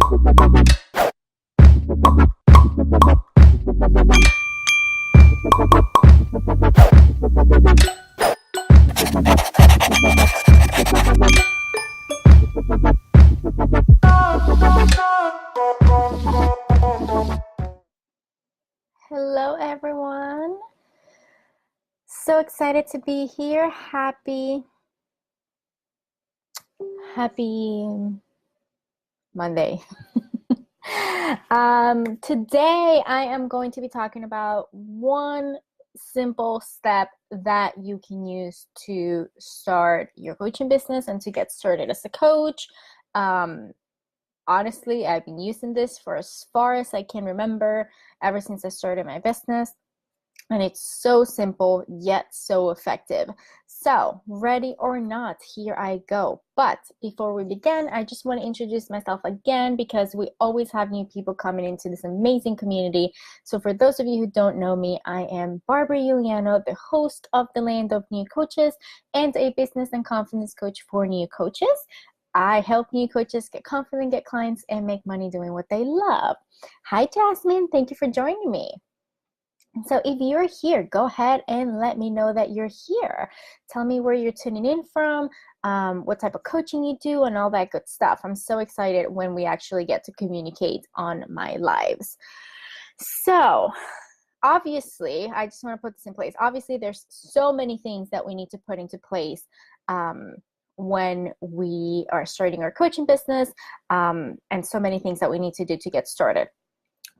Hello everyone. So excited to be here. Happy Monday. Today I am going to be talking about one simple step that you can use to start your coaching business and to get started as a coach. Honestly, I've been using this for as far as I can remember, ever since I started my business. And it's so simple, yet so effective. So, ready or not, here I go. But before we begin, I just want to introduce myself again because we always have new people coming into this amazing community. So for those of you who don't know me, I am Barbara Juliano, the host of the Land of New Coaches and a business and confidence coach for new coaches. I help new coaches get confident, get clients, and make money doing what they love. Hi, Jasmine. Thank you for joining me. So if you're here, go ahead and let me know that you're here. Tell me where you're tuning in from, what type of coaching you do, and all that good stuff. I'm so excited when we actually get to communicate on my lives. So obviously, I just want to put this in place. Obviously, there's so many things that we need to put into place when we are starting our coaching business, and so many things that we need to do to get started.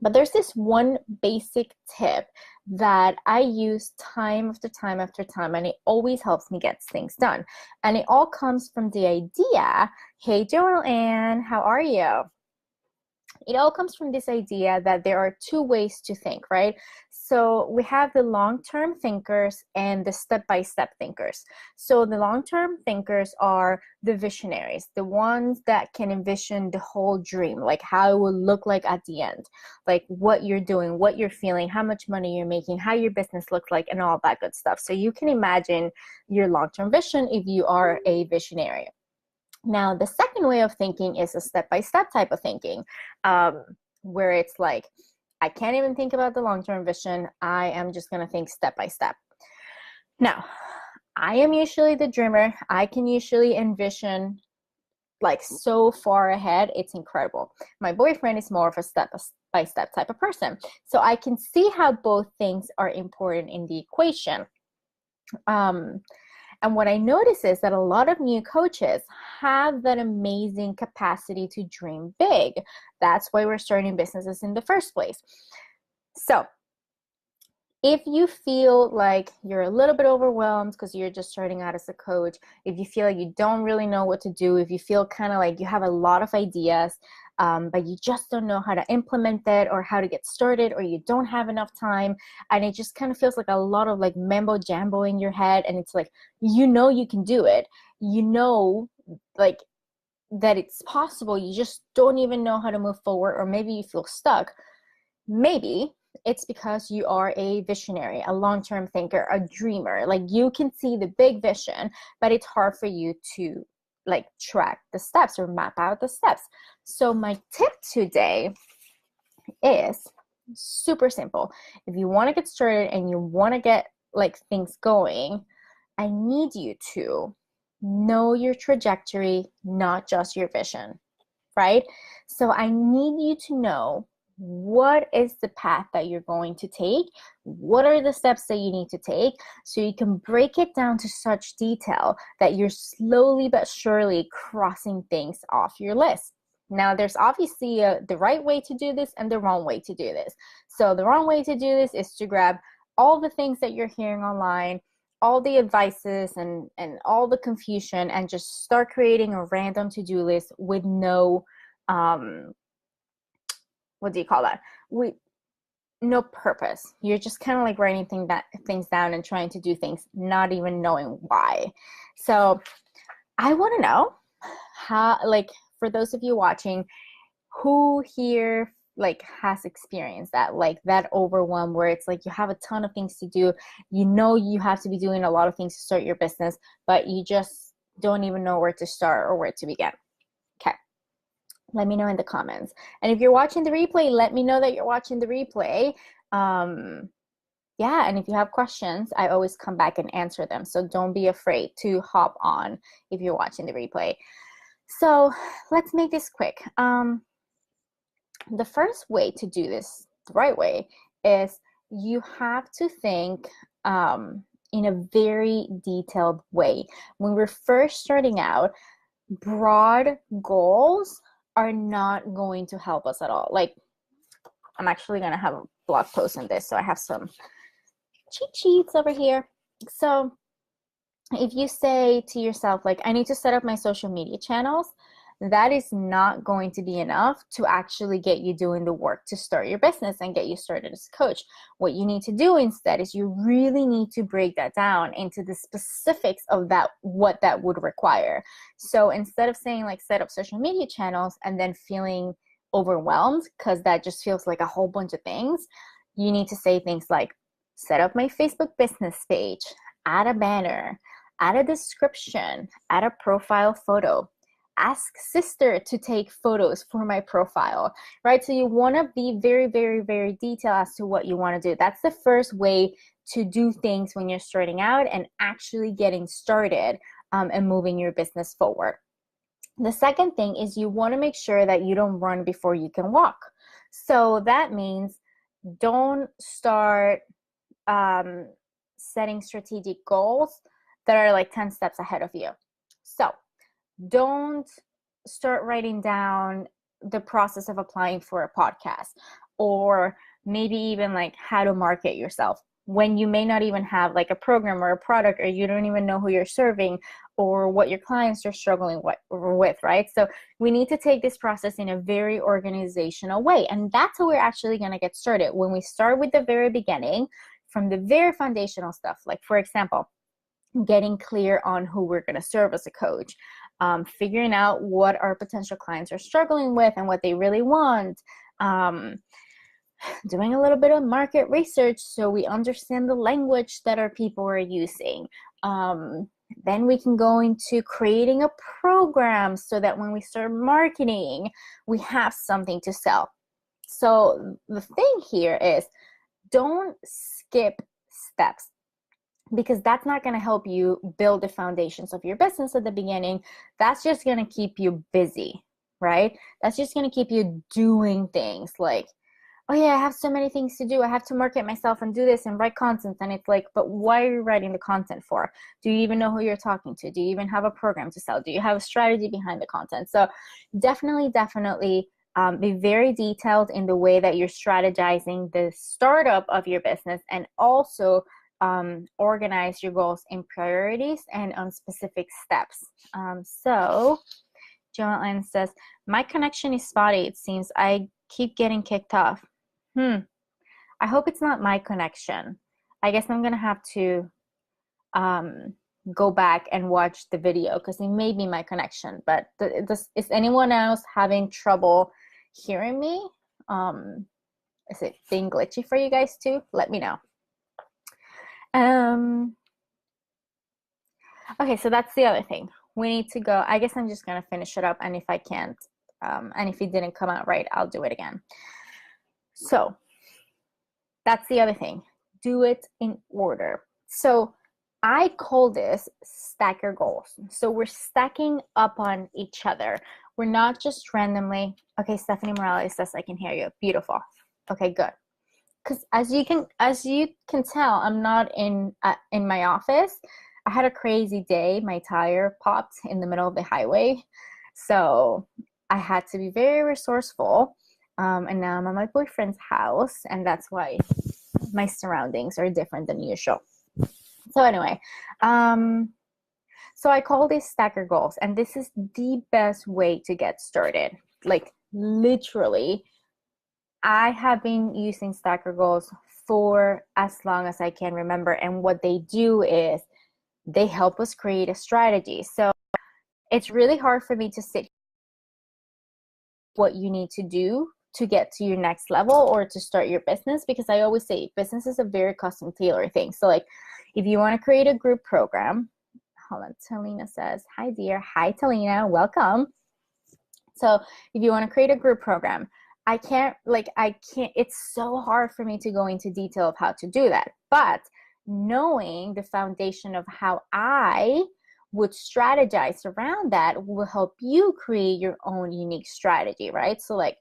But there's this one basic tip that I use time after time after time, and it always helps me get things done. And it all comes from the idea, hey, Joanne, how are you? It all comes from this idea that there are two ways to think, right? So we have the long-term thinkers and the step-by-step thinkers. So the long-term thinkers are the visionaries, the ones that can envision the whole dream, like how it will look like at the end, like what you're doing, what you're feeling, how much money you're making, how your business looks like, and all that good stuff. So you can imagine your long-term vision if you are a visionary. Now, the second way of thinking is a step-by-step type of thinking, where it's like, I can't even think about the long-term vision. I am just going to think step by step. Now, I am usually the dreamer. I can usually envision like so far ahead. It's incredible. My boyfriend is more of a step-by-step type of person. So I can see how both things are important in the equation. And what I notice is that a lot of new coaches have that amazing capacity to dream big. That's why we're starting businesses in the first place. So if you feel like you're a little bit overwhelmed because you're just starting out as a coach, if you feel like you don't really know what to do, if you feel kind of like you have a lot of ideas, but you just don't know how to implement it or how to get started, or you don't have enough time, and it just kind of feels like a lot of like mambo jambo in your head, and it's like, you know, you can do it, you know, like that it's possible, you just don't even know how to move forward, or maybe you feel stuck. Maybe it's because you are a visionary, a long-term thinker, a dreamer. Like you can see the big vision, but it's hard for you to like track the steps or map out the steps. So my tip today is super simple. If you want to get started and you want to get like things going, I need you to know your trajectory, not just your vision, right? So I need you to know what is the path that you're going to take, what are the steps that you need to take, so you can break it down to such detail that you're slowly but surely crossing things off your list. Now, there's obviously the right way to do this and the wrong way to do this. So the wrong way to do this is to grab all the things that you're hearing online, all the advices and all the confusion, and just start creating a random to-do list with no what do you call that? No purpose. You're just kind of like writing things down and trying to do things, not even knowing why. So I want to know how, like, for those of you watching, who here like has experienced that, like that overwhelm where it's like you have a ton of things to do, you know, you have to be doing a lot of things to start your business, but you just don't even know where to start or where to begin. Okay. Let me know in the comments. And if you're watching the replay, let me know that you're watching the replay. Yeah, and if you have questions, I always come back and answer them. So don't be afraid to hop on if you're watching the replay. So let's make this quick. The first way to do this the right way is you have to think in a very detailed way. When we're first starting out, broad goals are not going to help us at all. Like, I'm actually going to have a blog post on this, so I have some cheat sheets over here. So if you say to yourself, like, I need to set up my social media channels, that is not going to be enough to actually get you doing the work to start your business and get you started as a coach. What you need to do instead is you really need to break that down into the specifics of that, what that would require. So instead of saying like set up social media channels and then feeling overwhelmed because that just feels like a whole bunch of things, you need to say things like set up my Facebook business page, add a banner, add a description, add a profile photo, ask sister to take photos for my profile, right? So you want to be very, very, very detailed as to what you want to do. That's the first way to do things when you're starting out and actually getting started and moving your business forward. The second thing is you want to make sure that you don't run before you can walk. So that means don't start setting strategic goals that are like 10 steps ahead of you. So don't start writing down the process of applying for a podcast, or maybe even like how to market yourself when you may not even have like a program or a product, or you don't even know who you're serving or what your clients are struggling with, right? So we need to take this process in a very organizational way. And that's how we're actually going to get started. When we start with the very beginning, from the very foundational stuff, like for example, getting clear on who we're going to serve as a coach, figuring out what our potential clients are struggling with and what they really want, doing a little bit of market research so we understand the language that our people are using. Then we can go into creating a program so that when we start marketing, we have something to sell. So the thing here is don't skip steps, because that's not going to help you build the foundations of your business at the beginning. That's just going to keep you busy, right? That's just going to keep you doing things like, oh yeah, I have so many things to do. I have to market myself and do this and write content. And it's like, but why are you writing the content for? Do you even know who you're talking to? Do you even have a program to sell? Do you have a strategy behind the content? So definitely be very detailed in the way that you're strategizing the startup of your business, and also organize your goals in priorities and on specific steps. So Joanne says, my connection is spotty. It seems I keep getting kicked off. I hope it's not my connection. I guess I'm gonna have to go back and watch the video, because it may be my connection. But is anyone else having trouble hearing me? Is it being glitchy for you guys too? Let me know. Okay, so that's the other thing. We need to go. I guess I'm just gonna finish it up, and if I can't, and if it didn't come out right, I'll do it again. So that's the other thing. Do it in order. So I call this stack your goals. So we're stacking up on each other. We're not just randomly. Okay, Stephanie Morales says I can hear you. Beautiful. Okay, good. Because as you can tell, I'm not in my office. I had a crazy day. My tire popped in the middle of the highway, so I had to be very resourceful. And now I'm at my boyfriend's house, and that's why my surroundings are different than usual. So anyway, so I call this stacker goals, and this is the best way to get started. Like literally, I have been using stacker goals for as long as I can remember, and what they do is they help us create a strategy. So it's really hard for me to sit what you need to do to get to your next level or to start your business, because I always say business is a very custom tailored thing. So like if you want to create a group program, hold on, Talina says, hi dear. Hi Talina, welcome. So if you want to create a group program, it's so hard for me to go into detail of how to do that. But knowing the foundation of how I would strategize around that will help you create your own unique strategy, right? So like,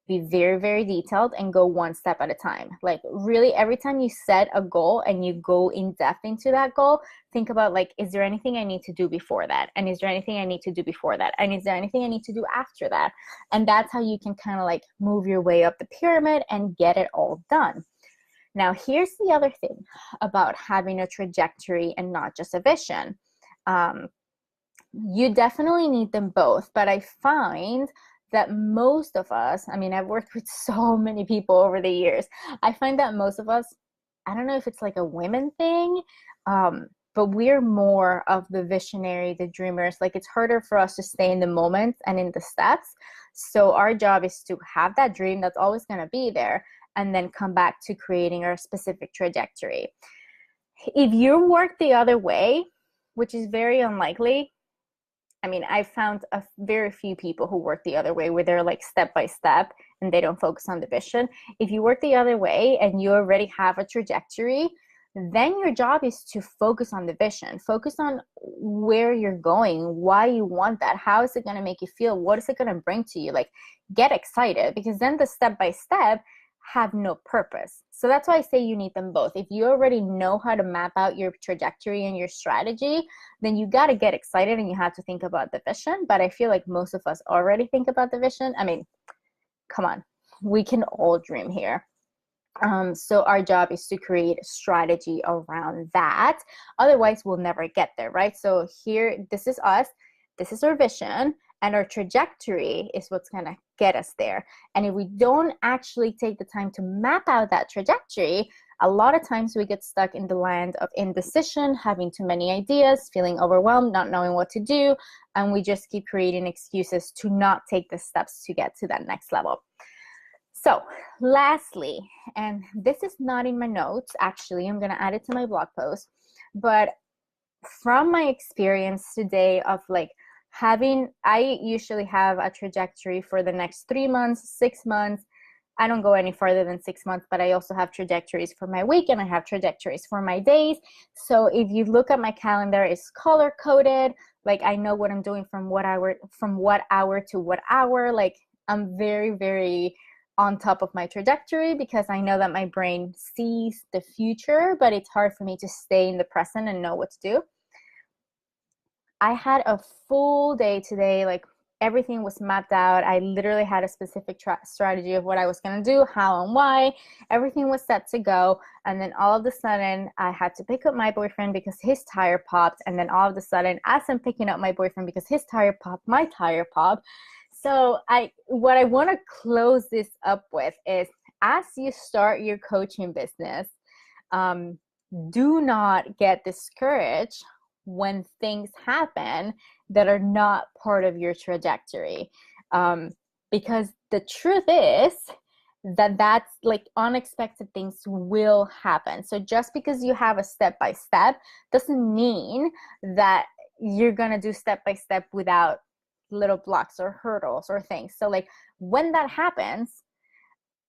be very, very detailed and go one step at a time. Like really every time you set a goal and you go in depth into that goal, think about like, is there anything I need to do before that? And is there anything I need to do before that? And is there anything I need to do after that? And that's how you can kind of like move your way up the pyramid and get it all done. Now, here's the other thing about having a trajectory and not just a vision. You definitely need them both, but I find that most of us, I mean, I've worked with so many people over the years. I find that most of us, I don't know if it's like a women thing, but we're more of the visionary, the dreamers. Like it's harder for us to stay in the moment and in the steps. So our job is to have that dream that's always going to be there and then come back to creating our specific trajectory. If you work the other way, which is very unlikely, I mean, I've found a very few people who work the other way where they're like step by step and they don't focus on the vision. If you work the other way and you already have a trajectory, then your job is to focus on the vision, focus on where you're going, why you want that, how is it going to make you feel, what is it going to bring to you? Like get excited, because then the step by step have no purpose. So that's why I say you need them both. If you already know how to map out your trajectory and your strategy, then you got to get excited and you have to think about the vision. But I feel like most of us already think about the vision. I mean, come on, we can all dream here. So our job is to create a strategy around that. Otherwise, we'll never get there, right? So here, this is us. This is our vision. And our trajectory is what's going to get us there. And if we don't actually take the time to map out that trajectory, a lot of times we get stuck in the land of indecision, having too many ideas, feeling overwhelmed, not knowing what to do. And we just keep creating excuses to not take the steps to get to that next level. So lastly, and this is not in my notes, actually, I'm going to add it to my blog post, but from my experience today of like, I usually have a trajectory for the next 3 months, 6 months. I don't go any further than 6 months, but I also have trajectories for my week and I have trajectories for my days. So if you look at my calendar, it's color coded. Like I know what I'm doing from what hour to what hour. Like I'm very, very on top of my trajectory because I know that my brain sees the future, but it's hard for me to stay in the present and know what to do. I had a full day today, like everything was mapped out. I literally had a specific strategy of what I was going to do, how and why. Everything was set to go. And then all of a sudden, I had to pick up my boyfriend because his tire popped. And then all of a sudden, as I'm picking up my boyfriend because his tire popped, my tire popped. So what I want to close this up with is, as you start your coaching business, do not get discouraged when things happen that are not part of your trajectory. Because the truth is that's like unexpected things will happen. So just because you have a step-by-step doesn't mean that you're going to do step-by-step without little blocks or hurdles or things. So like when that happens,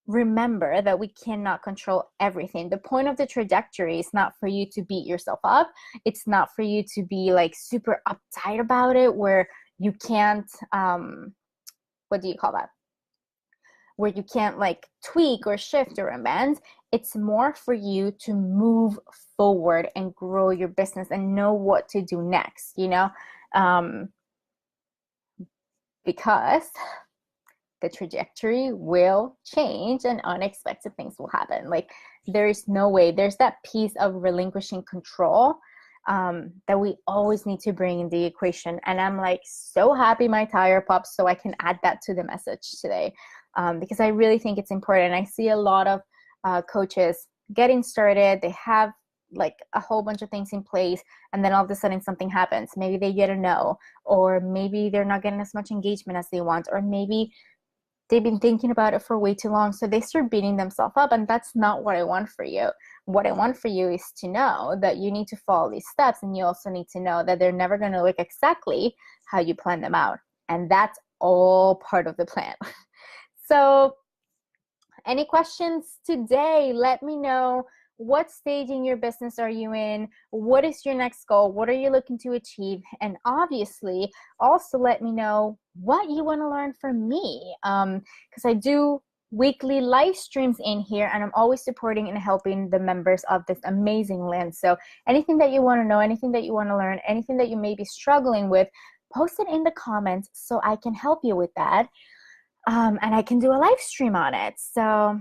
remember that we cannot control everything. The point of the trajectory is not for you to beat yourself up. It's not for you to be like super uptight about it where you can't, what do you call that? Where you can't like tweak or shift or amend. It's more for you to move forward and grow your business and know what to do next, you know? Because the trajectory will change and unexpected things will happen. Like there is no way, there's that piece of relinquishing control that we always need to bring in the equation. And I'm like so happy my tire popped so I can add that to the message today because I really think it's important. I see a lot of coaches getting started. They have like a whole bunch of things in place and then all of a sudden something happens. Maybe they get a no, or maybe they're not getting as much engagement as they want, or maybe they've been thinking about it for way too long, so they start beating themselves up, and that's not what I want for you. What I want for you is to know that you need to follow these steps, and you also need to know that they're never going to look exactly how you plan them out. And that's all part of the plan. So any questions today? Let me know. What stage in your business are you in? What is your next goal? What are you looking to achieve? And obviously, also let me know what you want to learn from me. Because I do weekly live streams in here, and I'm always supporting and helping the members of this amazing land. So anything that you want to know, anything that you want to learn, anything that you may be struggling with, post it in the comments so I can help you with that. And I can do a live stream on it. So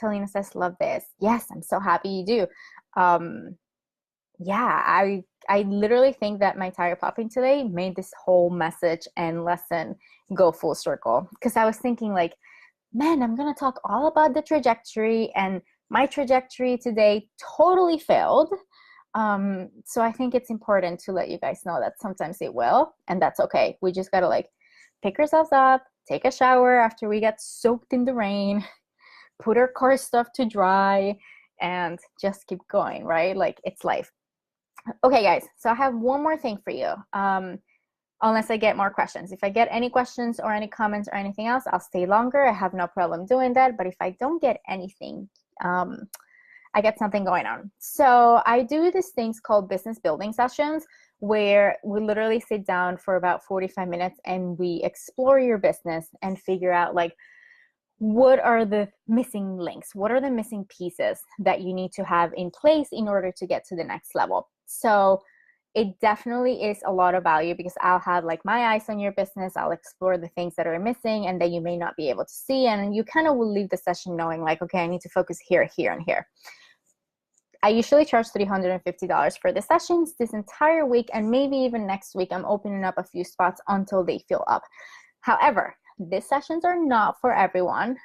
Talina says, love this. Yes, I'm so happy you do. Yeah, I literally think that my tire popping today made this whole message and lesson go full circle. Because I was thinking like, man, I'm going to talk all about the trajectory, and my trajectory today totally failed. So I think it's important to let you guys know that sometimes it will, and that's okay. We just got to like pick ourselves up, take a shower after we get soaked in the rain, put our car stuff to dry, and just keep going, right? Like, it's life. Okay, guys, so I have one more thing for you. Unless I get more questions. If I get any questions or any comments or anything else, I'll stay longer. I have no problem doing that. But if I don't get anything, I get something going on. So I do these things called business building sessions, where we literally sit down for about 45 minutes and we explore your business and figure out like, what are the missing links? What are the missing pieces that you need to have in place in order to get to the next level? So it definitely is a lot of value, because I'll have like my eyes on your business. I'll explore the things that are missing and that you may not be able to see. And you kind of will leave the session knowing like, okay, I need to focus here, here, and here. I usually charge $350 for the sessions this entire week, and maybe even next week I'm opening up a few spots until they fill up. However, these sessions are not for everyone.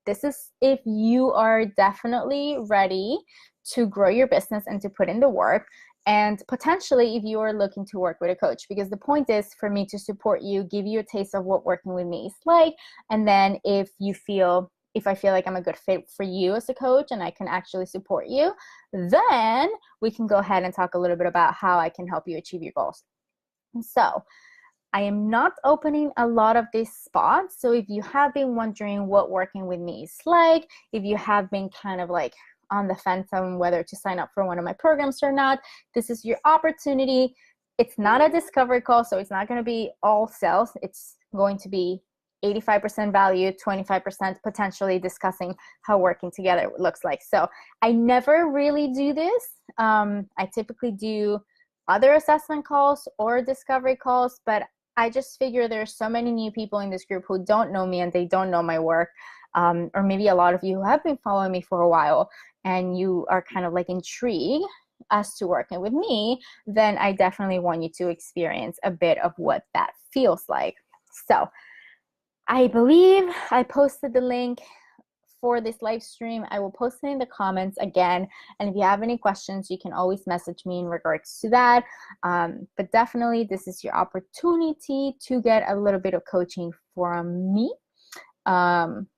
This is if you are definitely ready to grow your business and to put in the work, and potentially if you are looking to work with a coach, because the point is for me to support you, give you a taste of what working with me is like, and then if I feel like I'm a good fit for you as a coach and I can actually support you, then we can go ahead and talk a little bit about how I can help you achieve your goals. So I am not opening a lot of these spots. So if you have been wondering what working with me is like, if you have been kind of like on the fence on whether to sign up for one of my programs or not, this is your opportunity. It's not a discovery call, so it's not going to be all sales. It's going to be 85% value, 25% potentially discussing how working together looks like. So I never really do this. I typically do other assessment calls or discovery calls, but I just figure there's so many new people in this group who don't know me and they don't know my work. Or maybe a lot of you who have been following me for a while and you are kind of like intrigued as to working with me, then I definitely want you to experience a bit of what that feels like. So I believe I posted the link for this live stream. I will post it in the comments again. And if you have any questions, you can always message me in regards to that. But definitely this is your opportunity to get a little bit of coaching from me.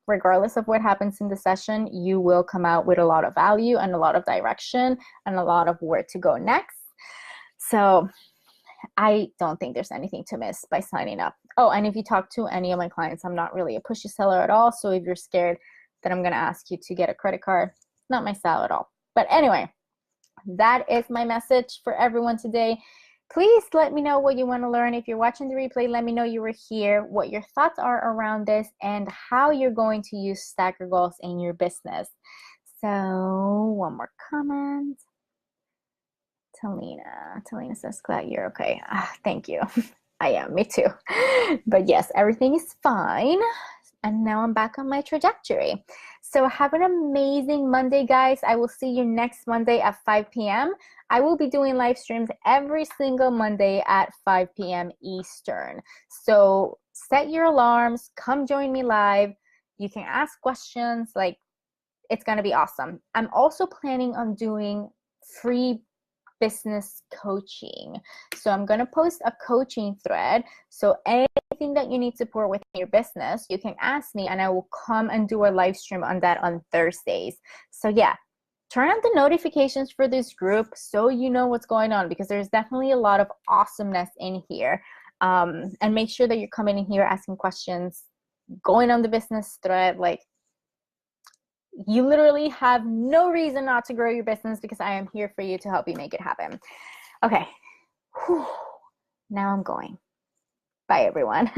Regardless of what happens in the session, you will come out with a lot of value and a lot of direction and a lot of where to go next. So I don't think there's anything to miss by signing up. Oh, and if you talk to any of my clients, I'm not really a pushy seller at all. So if you're scared that I'm going to ask you to get a credit card, not my style at all. But anyway, that is my message for everyone today. Please let me know what you want to learn. If you're watching the replay, let me know you were here, what your thoughts are around this, and how you're going to use Stacker goals in your business. So one more comment. Talina says, glad you're okay. Thank you. I am, me too. But yes, everything is fine. And now I'm back on my trajectory. So have an amazing Monday, guys. I will see you next Monday at 5 p.m. I will be doing live streams every single Monday at 5 p.m. Eastern. So set your alarms, come join me live. You can ask questions, like it's going to be awesome. I'm also planning on doing free business coaching. So I'm going to post a coaching thread. So anything that you need support with in your business, you can ask me and I will come and do a live stream on that on Thursdays. So yeah, turn on the notifications for this group so you know what's going on, because there's definitely a lot of awesomeness in here. And make sure that you're coming in here asking questions, going on the business thread. Like, you literally have no reason not to grow your business, because I am here for you to help you make it happen. Okay. Whew. Now I'm going. Bye, everyone.